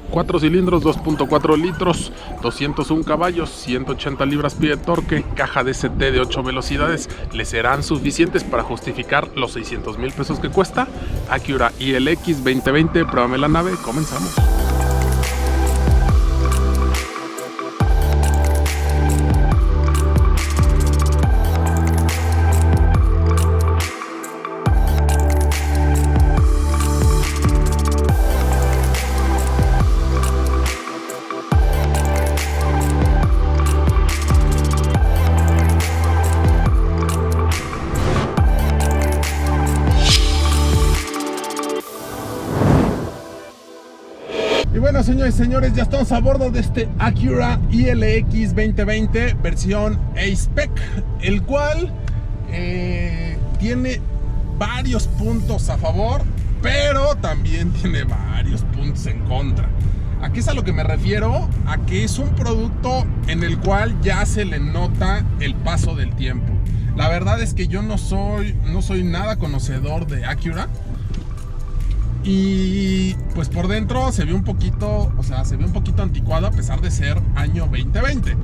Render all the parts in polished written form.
4 cilindros, 2.4 litros, 201 caballos, 180 libras-pie de torque, caja DST de 8 velocidades, ¿le serán suficientes para justificar los 600,000 pesos que cuesta? Acura ILX 2020, pruébame la nave, comenzamos. Y bueno, señores y señores, ya estamos a bordo de este Acura ILX 2020 versión A-Spec, el cual tiene varios puntos a favor, pero también tiene varios puntos en contra. ¿A qué es a lo que me refiero? A que es un producto en el cual ya se le nota el paso del tiempo. La verdad es que yo no soy nada conocedor de Acura. Y pues por dentro se ve un poquito, anticuado a pesar de ser año 2020.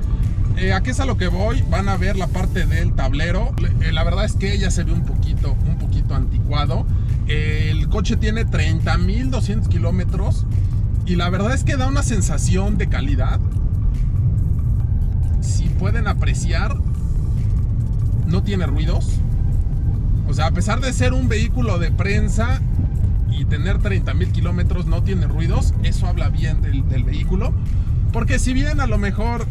¿A qué es a lo que voy? Van a ver la parte del tablero. La verdad es que ya se ve un poquito anticuado. El coche tiene 30,200 kilómetros y la verdad es que da una sensación de calidad. Si pueden apreciar, no tiene ruidos. O sea, a pesar de ser un vehículo de prensa y tener 30,000 kilómetros, no tiene ruidos. Eso habla bien del vehículo, porque si bien a lo mejor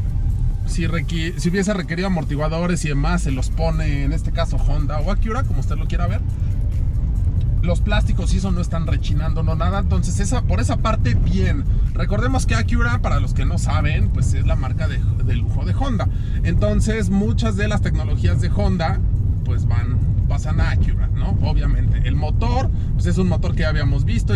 si hubiese requerido amortiguadores y demás, se los pone en este caso Honda o Acura, como usted lo quiera ver, los plásticos y eso no están rechinando, no nada. Entonces por esa parte bien. Recordemos que Acura, para los que no saben, pues es la marca de lujo de Honda. Entonces muchas de las tecnologías de Honda pues pasan a Acura, ¿no? Obviamente. El motor, pues es un motor que ya habíamos visto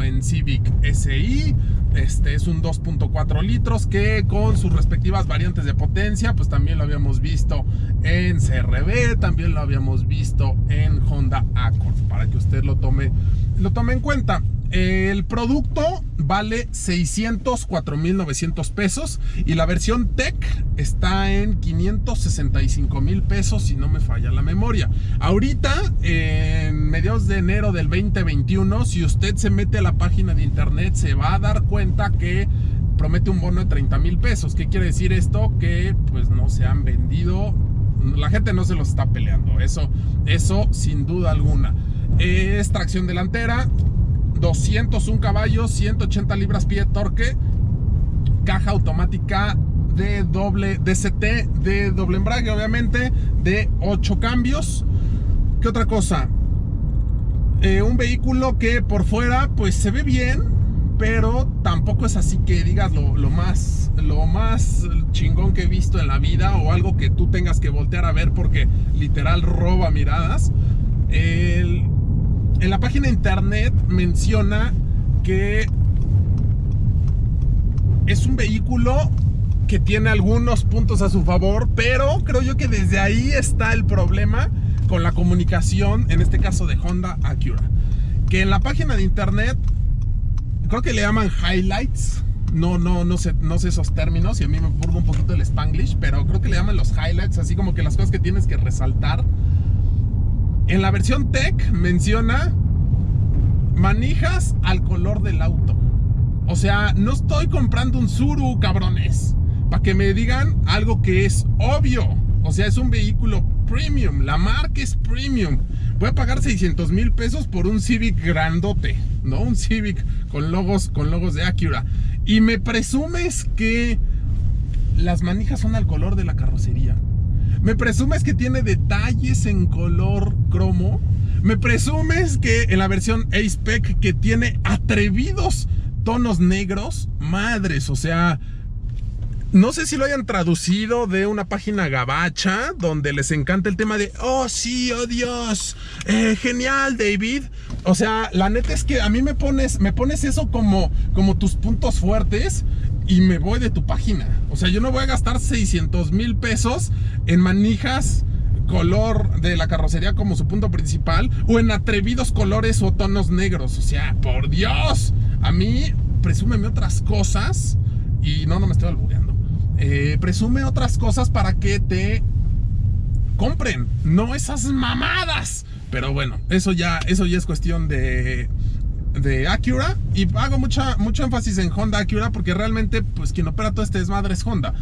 en Civic SI. Es un 2.4 litros que con sus respectivas variantes de potencia, pues también lo habíamos visto en CR-V, también lo habíamos visto en Honda Accord, para que usted lo tome en cuenta. El producto vale 604,900 pesos y la versión Tech está en 565,000 pesos, si no me falla la memoria. Ahorita, en mediados de enero del 2021, si usted se mete a la página de internet, se va a dar cuenta que promete un bono de 30,000 pesos. ¿Qué quiere decir esto? Que pues no se han vendido, la gente no se los está peleando, eso sin duda alguna. Es tracción delantera, 201 caballos, 180 libras-pie de torque, caja automática de doble DST, de doble embrague, obviamente, de 8 cambios. ¿Qué otra cosa? Un vehículo que por fuera pues se ve bien, pero tampoco es así que digas lo más chingón que he visto en la vida, o algo que tú tengas que voltear a ver porque literal roba miradas. En la página de internet menciona que es un vehículo que tiene algunos puntos a su favor, pero creo yo que desde ahí está el problema con la comunicación, en este caso de Honda Acura. Que en la página de internet creo que le llaman highlights. No sé esos términos y a mí me burla un poquito el Spanglish, pero creo que le llaman los highlights, así como que las cosas que tienes que resaltar. En la versión Tech menciona manijas al color del auto. O sea, no estoy comprando un Tsuru, cabrones, para que me digan algo que es obvio. O sea, es un vehículo premium, la marca es premium. Voy a pagar 600,000 pesos por un Civic grandote, ¿no? Un Civic con logos de Acura. Y me presumes que las manijas son al color de la carrocería. Me presumes que tiene detalles en color cromo. Me presumes que en la versión A-Spec que tiene atrevidos tonos negros. Madres, o sea, no sé si lo hayan traducido de una página gabacha donde les encanta el tema de oh sí, oh Dios, genial David. O sea, la neta es que a mí me pones eso como tus puntos fuertes y me voy de tu página. O sea, yo no voy a gastar 600,000 pesos en manijas color de la carrocería como su punto principal, o en atrevidos colores o tonos negros. O sea, por Dios, a mí presúmeme otras cosas. Y no me estoy albureando. Presume otras cosas para que te compren, no esas mamadas. Pero bueno, eso ya es cuestión de Acura. Y hago mucho énfasis en Honda Acura porque realmente pues quien opera todo este desmadre es Honda.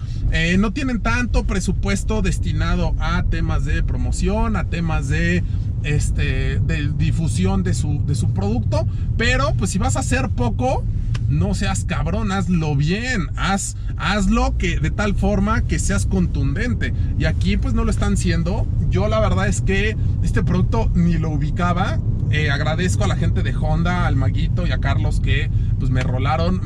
No tienen tanto presupuesto destinado a temas de promoción, a temas de difusión de su producto. Pero pues si vas a hacer poco, no seas cabrón, hazlo bien, hazlo de tal forma que seas contundente. Y aquí pues no lo están siendo. Yo la verdad es que este producto ni lo ubicaba. Agradezco a la gente de Honda, al Maguito y a Carlos que pues me rolaron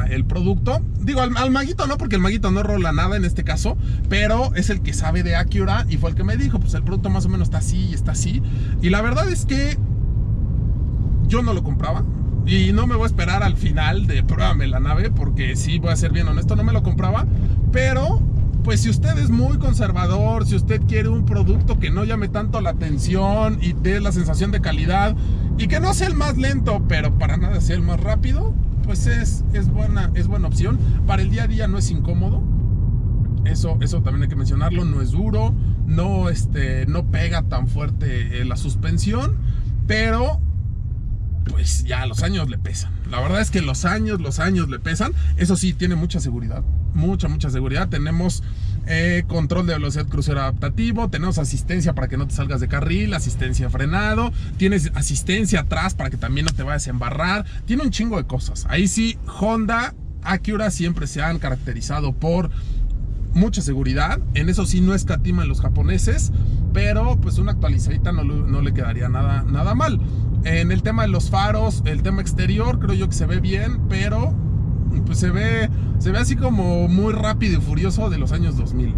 el producto. Digo, al Maguito no, porque el Maguito no rola nada en este caso, pero es el que sabe de Acura y fue el que me dijo, pues el producto más o menos está así y está así. Y la verdad es que yo no lo compraba. Y no me voy a esperar al final de pruébame la nave, porque sí, voy a ser bien honesto, no me lo compraba. Pero, pues si usted es muy conservador, si usted quiere un producto que no llame tanto la atención y dé la sensación de calidad, y que no sea el más lento, pero para nada sea el más rápido, pues es buena opción. Para el día a día no es incómodo. Eso también hay que mencionarlo, no es duro, no pega tan fuerte la suspensión, pero pues ya los años le pesan. La verdad es que los años le pesan. Eso sí, tiene mucha seguridad, mucha seguridad. Tenemos control de velocidad crucero adaptativo, tenemos asistencia para que no te salgas de carril, asistencia frenado, tienes asistencia atrás para que también no te vayas a embarrar. Tiene un chingo de cosas. Ahí sí, Honda, Acura siempre se han caracterizado por mucha seguridad. En eso sí no escatiman los japoneses, pero pues una actualizadita no le quedaría nada mal. En el tema de los faros, el tema exterior, creo yo que se ve bien, pero pues se ve así como muy rápido y furioso de los años 2000.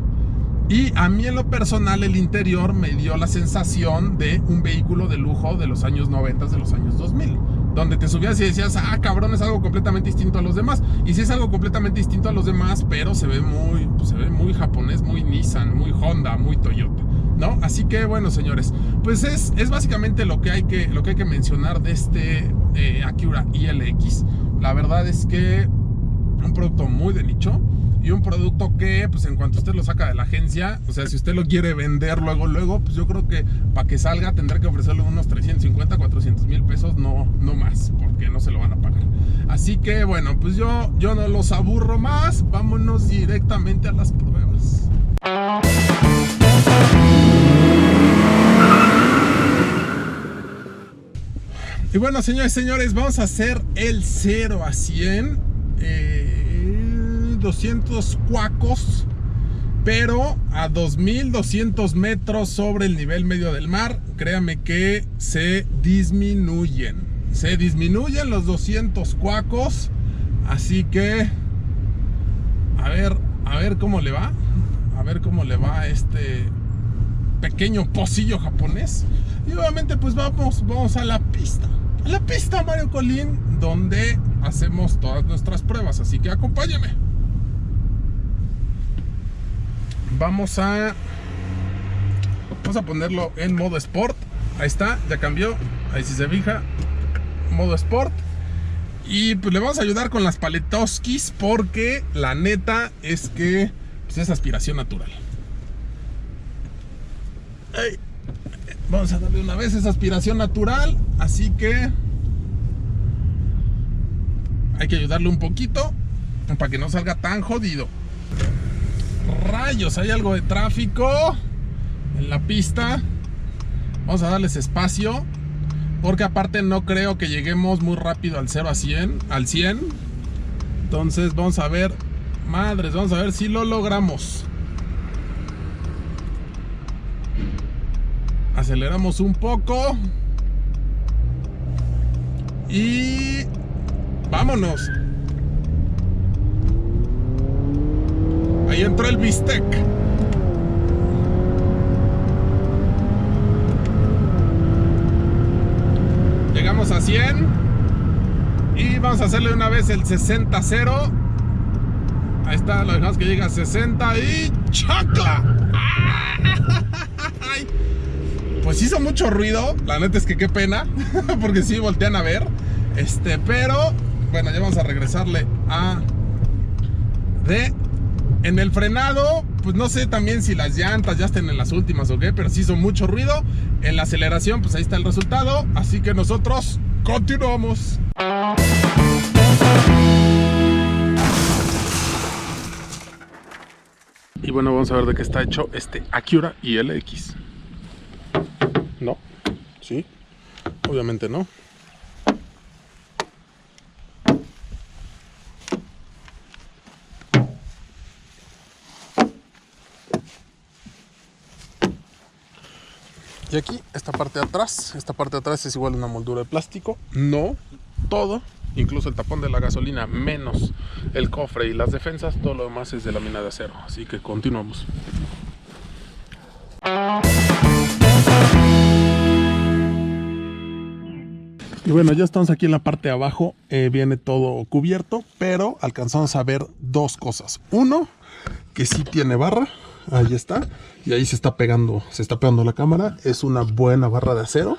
Y a mí en lo personal el interior me dio la sensación de un vehículo de lujo de los años 90, de los años 2000, donde te subías y decías, cabrón, es algo completamente distinto a los demás. Y sí es algo completamente distinto a los demás, pero se ve muy japonés, muy Nissan, muy Honda, muy Toyota, ¿no? Así que bueno, señores, pues es básicamente lo que hay que mencionar de este Acura ILX. La verdad es que un producto muy de nicho y un producto que pues en cuanto usted lo saca de la agencia, o sea, si usted lo quiere vender luego, pues yo creo que para que salga tendrá que ofrecerle unos 350, 400 mil pesos, no más, porque no se lo van a pagar. Así que bueno, pues yo no los aburro más, vámonos directamente a las pruebas. Y bueno, señores, vamos a hacer el 0 a 100, 200 cuacos, pero a 2200 metros sobre el nivel medio del mar. Créame que se disminuyen los 200 cuacos. Así que a ver cómo le va, a este pequeño pocillo japonés. Y obviamente pues vamos a la pista Mario Colín, donde hacemos todas nuestras pruebas. Así que acompáñeme. Vamos a ponerlo en modo Sport. Ahí está, ya cambió. Ahí sí se fija, modo Sport. Y pues le vamos a ayudar con las paletoskis, porque la neta es que pues, es aspiración natural. Ay. Vamos a darle una vez esa aspiración natural. Así que hay que ayudarle un poquito para que no salga tan jodido. Rayos, hay algo de tráfico en la pista. Vamos a darles espacio, porque aparte no creo que lleguemos muy rápido al 0 a 100, al 100. Entonces vamos a ver, madres, vamos a ver si lo logramos. Aceleramos un poco y vámonos. Ahí entró el bistec. Llegamos a 100 y vamos a hacerle una vez el 60-0. Ahí está, lo dejamos que llegue a 60 y ¡chacla! ¡Ay! Pues hizo mucho ruido, la neta es que qué pena, porque sí voltean a ver. Pero bueno, ya vamos a regresarle a D. En el frenado, pues no sé también si las llantas ya estén en las últimas o qué, pero sí hizo mucho ruido. En la aceleración, pues ahí está el resultado. Así que nosotros continuamos. Y bueno, vamos a ver de qué está hecho este Acura ILX. No, sí, obviamente no. Y aquí, esta parte de atrás es igual a una moldura de plástico. No, todo, incluso el tapón de la gasolina, menos el cofre y las defensas, todo lo demás es de lámina de acero. Así que continuamos. Y bueno, ya estamos aquí en la parte de abajo, viene todo cubierto, pero alcanzamos a ver dos cosas. Uno, que sí tiene barra. Ahí está, y ahí se está pegando la cámara. Es una buena barra de acero.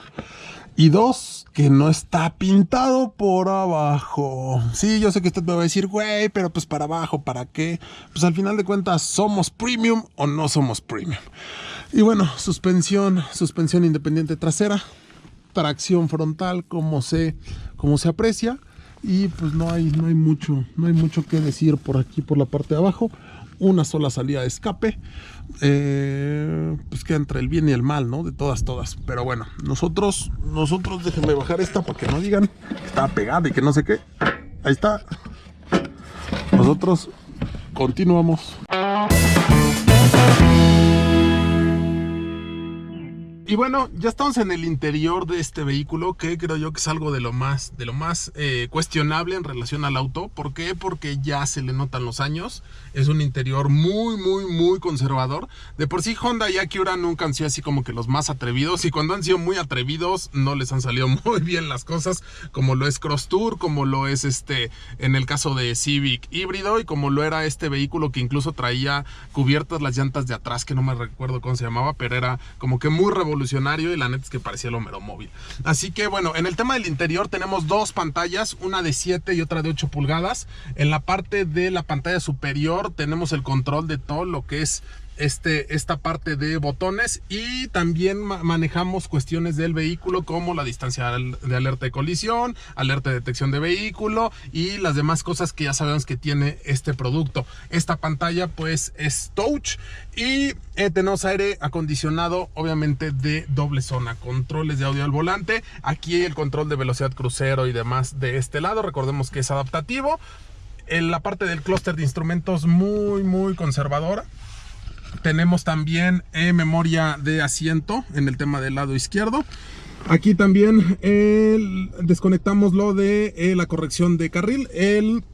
Y dos, que no está pintado por abajo. Sí, yo sé que usted me va a decir, güey, pero pues para abajo, ¿para qué? Pues al final de cuentas, ¿somos premium o no somos premium? Y bueno, suspensión independiente trasera, tracción frontal, como se aprecia. Y pues no hay mucho que decir por aquí, por la parte de abajo. Una sola salida de escape, pues que entre el bien y el mal, ¿no? De todas. Pero bueno, nosotros déjenme bajar esta para que no digan que estaba pegada y que no sé qué. Ahí está. Nosotros continuamos. Y bueno, ya estamos en el interior de este vehículo, que creo yo que es algo de lo más cuestionable en relación al auto. ¿Por qué? Porque ya se le notan los años. Es un interior muy conservador. De por sí Honda y Acura nunca han sido así como que los más atrevidos, y cuando han sido muy atrevidos no les han salido muy bien las cosas, como lo es Crosstour, como lo es en el caso de Civic híbrido, y como lo era este vehículo que incluso traía cubiertas las llantas de atrás, que no me recuerdo cómo se llamaba, pero era como que muy revolucionario, y la neta es que parecía el Homero móvil. Así que bueno, en el tema del interior tenemos dos pantallas, una de 7 y otra de 8 pulgadas. En la parte de la pantalla superior tenemos el control de todo lo que es esta parte de botones, y también manejamos cuestiones del vehículo como la distancia de alerta de colisión, alerta de detección de vehículo y las demás cosas que ya sabemos que tiene este producto. Esta pantalla pues es touch, y tenemos aire acondicionado, obviamente de doble zona, controles de audio al volante, aquí el control de velocidad crucero y demás de este lado, recordemos que es adaptativo. En la parte del clúster de instrumentos muy conservadora. Tenemos también memoria de asiento en el tema del lado izquierdo. Aquí también desconectamos lo de la corrección de carril, el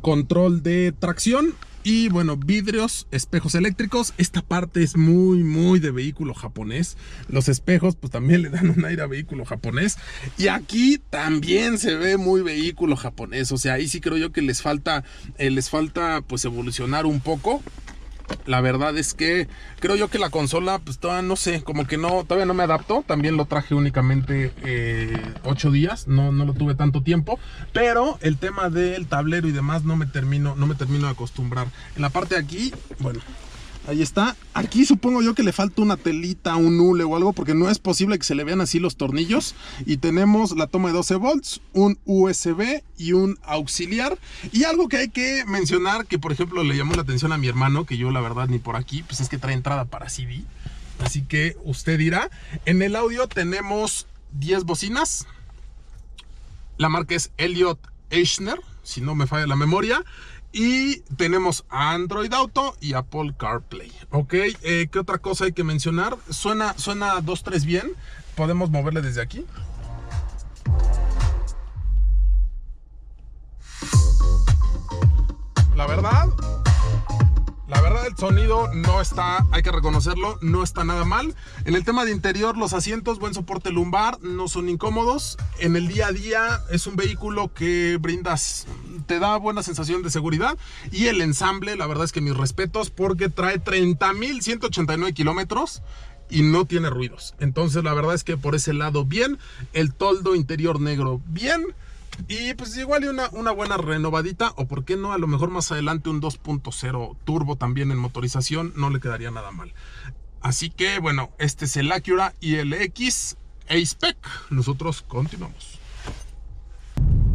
control de tracción y bueno, vidrios, espejos eléctricos. Esta parte es muy de vehículo japonés. Los espejos pues también le dan un aire a vehículo japonés. Y aquí también se ve muy vehículo japonés. O sea, ahí sí creo yo que les falta pues evolucionar un poco. La verdad es que creo yo que la consola pues todavía no sé, como que todavía no me adapto. También lo traje únicamente 8 días, no lo tuve tanto tiempo, pero el tema del tablero y demás no me termino de acostumbrar. En la parte de aquí, bueno, ahí está. Aquí supongo yo que le falta una telita, un hule o algo, porque no es posible que se le vean así los tornillos. Y tenemos la toma de 12 volts, un USB y un auxiliar. Y algo que hay que mencionar, que por ejemplo le llamó la atención a mi hermano, que yo la verdad ni por aquí, pues es que trae entrada para CD. Así que usted dirá. En el audio tenemos 10 bocinas. La marca es Elliott-Eichner, si no me falla la memoria. Y tenemos Android Auto y Apple CarPlay. Ok, ¿qué otra cosa hay que mencionar? Suena 2-3 bien. Podemos moverle desde aquí. La verdad el sonido no está, hay que reconocerlo, no está nada mal. En el tema de interior, los asientos, buen soporte lumbar, no son incómodos. En el día a día es un vehículo que te da buena sensación de seguridad. Y el ensamble, la verdad es que mis respetos, porque trae 30.189 kilómetros y no tiene ruidos. Entonces la verdad es que por ese lado bien. El toldo interior negro bien. Y pues igual y una buena renovadita, o por qué no, a lo mejor más adelante un 2.0 turbo también en motorización, no le quedaría nada mal. Así que bueno, este es el Acura ILX A-Spec. Nosotros continuamos.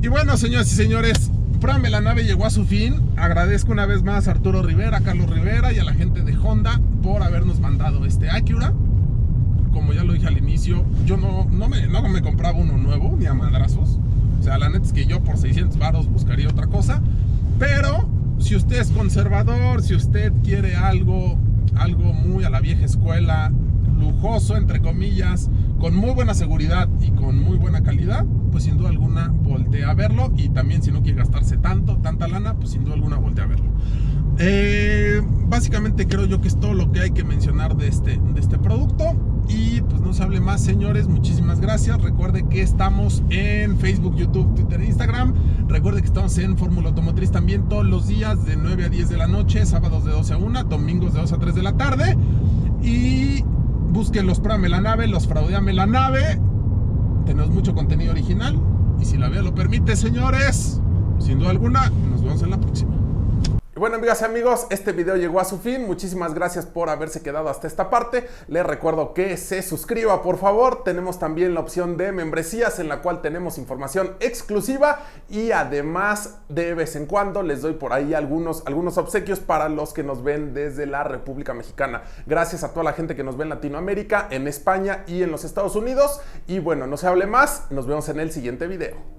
Y bueno, señoras y señores, Pruébame la Nave llegó a su fin. Agradezco una vez más a Arturo Rivera, a Carlos Rivera y a la gente de Honda por habernos mandado este Acura. Como ya lo dije al inicio, yo no me compraba uno nuevo, ni a madrazos. O sea, la neta es que yo por 600 varos buscaría otra cosa. Pero si usted es conservador, si usted quiere algo muy a la vieja escuela, lujoso, entre comillas, con muy buena seguridad y con muy buena calidad, pues sin duda alguna voltea a verlo. Y también si no quiere gastarse tanta lana, pues sin duda alguna voltea a verlo. Básicamente creo yo que es todo lo que hay que mencionar de este producto. Y pues no se hable más, señores. Muchísimas gracias. Recuerde que estamos en Facebook, YouTube, Twitter e Instagram. Recuerde que estamos en Fórmula Automotriz también todos los días de 9 a 10 de la noche, sábados de 12 a 1, domingos de 2 a 3 de la tarde. Y busquen los Pruébame la Nave, los Fraudeame la Nave. Tenemos mucho contenido original. Y si la vida lo permite, señores, sin duda alguna, nos vemos en la próxima. Y bueno, amigas y amigos, este video llegó a su fin. Muchísimas gracias por haberse quedado hasta esta parte. Les recuerdo que se suscriba, por favor. Tenemos también la opción de membresías, en la cual tenemos información exclusiva. Y además, de vez en cuando, les doy por ahí algunos obsequios para los que nos ven desde la República Mexicana. Gracias a toda la gente que nos ve en Latinoamérica, en España y en los Estados Unidos. Y bueno, no se hable más. Nos vemos en el siguiente video.